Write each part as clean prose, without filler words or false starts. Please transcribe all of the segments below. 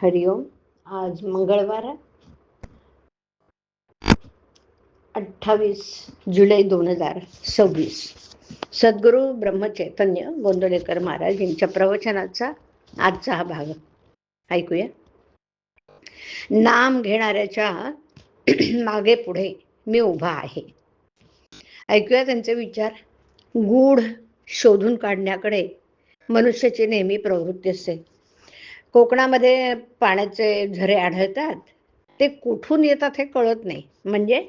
हरिओम. आज मंगळवार 28 जुलै 2026. सद्गुरू ब्रह्मचैतन्य गोंदवलेकर महाराज यांच्या प्रवचनाचा आजचा हा भाग ऐकूया. नाम घेणाऱ्याच्या मागे पुढे मी उभा आहे. ऐकूया त्यांचे विचार. गूढ शोधून काढण्याकडे मनुष्याची नेहमी प्रवृत्ती असते. कोकणामध्ये पाण्याचे झरे आढळतात. ते कुठून येतात हे कळत नाही. म्हणजे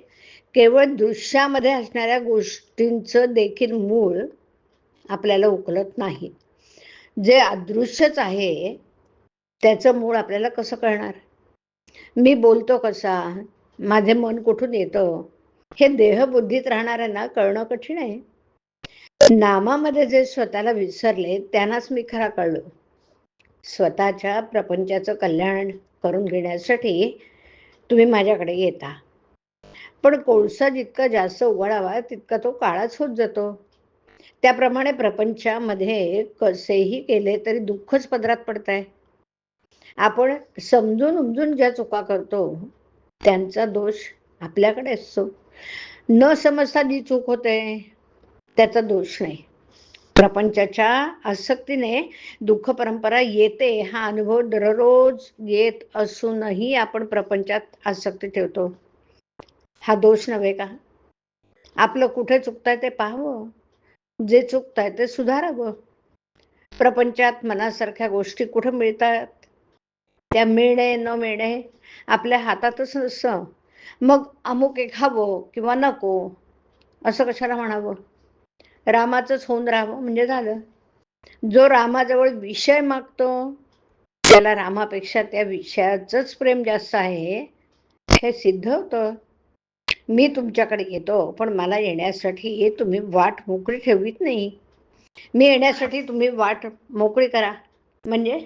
केवळ दृश्यामध्ये असणाऱ्या गोष्टींचं देखील मूळ आपल्याला उकलत नाही. जे अदृश्यच आहे त्याचं मूळ आपल्याला कसं कळणार? मी बोलतो कसा, माझे मन कुठून येतं, हे देहबुद्धीत राहणाऱ्यांना कळणं कठीण आहे. नामामध्ये जे स्वतःला विसरले त्यांनाच मी खरा कळलो. स्वतःच्या प्रपंचाचं कल्याण करून घेण्यासाठी तुम्ही माझ्याकडे येता. पण कोळसा जितका जास्त उघडावा तितका तो काळाच होत जातो. त्याप्रमाणे प्रपंचामध्ये कसेही केले तरी दुःखच पदरात पडत आहे. आपण समजून उमजून ज्या चुका करतो त्यांचा दोष आपल्याकडे असतो. न समजता जी चूक होते त्याचा दोष नाही. प्रपंचाच्या आसक्तीने दुःख परंपरा येते हा अनुभव दररोज येत असूनही आपण प्रपंचात आसक्ती ठेवतो. हा दोष नव्हे का? आपलं कुठे चुकतंय ते पाहावं, जे चुकतंय ते सुधारावं. प्रपंचात मनासारख्या गोष्टी कुठे मिळतात? त्या मिळणे न मिळणे आपल्या हातातच नसतं. मग अमुक एक हवं किंवा नको असं कशाला म्हणावं? रामाचंच होऊन राहावं म्हणजे झालं. जो रामाजवळ विषय मागतो त्याला रामापेक्षा त्या विषयाचंच प्रेम जास्त आहे हे सिद्ध होतं. मी तुमच्याकडे येतो पण मला येण्यासाठी तुम्ही वाट मोकळी ठेवीत नाही. मी येण्यासाठी तुम्ही वाट मोकळी करा. म्हणजे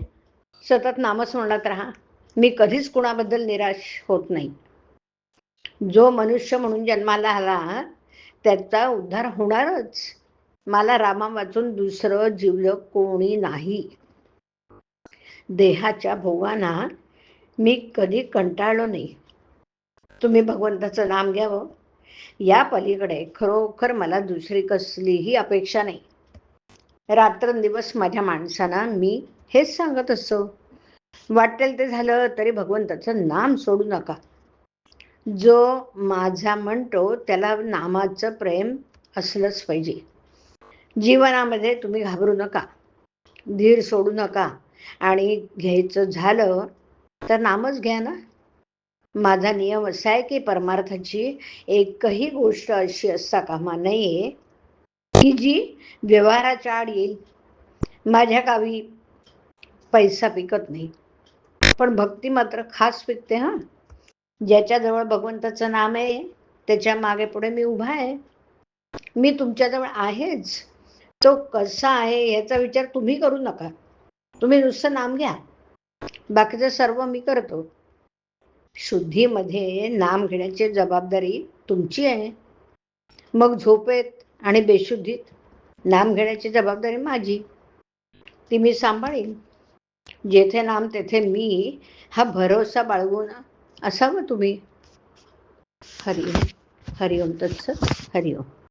सतत नामस्मरणात राहा. मी कधीच कुणाबद्दल निराश होत नाही. जो मनुष्य म्हणून जन्माला आला त्याचा उद्धार होणारच. मला रामा वाचून दुसरं जीवलग कोणी नाही. देहाच्या भोगांना मी कधी कंटाळलो नाही. तुम्ही भगवंताचं नाम घ्यावं, या पलीकडे खरोखर मला दुसरी कसलीही अपेक्षा नाही. रात्रंदिवस माझ्या माणसांना मी हेच सांगत असतो. वाटेल ते झालं तरी भगवंताचं नाम सोडू नका. जो माझा म्हणतो त्याला नामाचं प्रेम असलंच पाहिजे. जीवनामध्ये तुम्ही घाबरू नका, धीर सोडू नका आणि घ्यायचं झालं तर नामच घ्या ना. माझा नियम असा आहे की परमार्थाची एकही गोष्ट अशी असता कामा नये की जी व्यवहाराच्या आड येईल. माझ्या गावी पैसा पिकत नाही पण भक्ती मात्र खास पिकते. ज्याच्याजवळ भगवंताचं नाम आहे त्याच्या मागे पुढे मी उभा आहे. मी तुमच्याजवळ आहेच. तो कसा आहे याचा विचार तुम्ही करू नका. तुम्ही नुसतं नाम घ्या, बाकीचं सर्व मी करतो. शुद्धीमध्ये नाम घेण्याची जबाबदारी तुमची आहे. मग झोपेत आणि बेशुद्धीत नाम घेण्याची जबाबदारी माझी. ती मी सांभाळीन. जेथे नाम तेथे मी हा भरोसा बाळगून असावं तुम्ही. हरिओम. हरिओम तत्सत. हरिओम.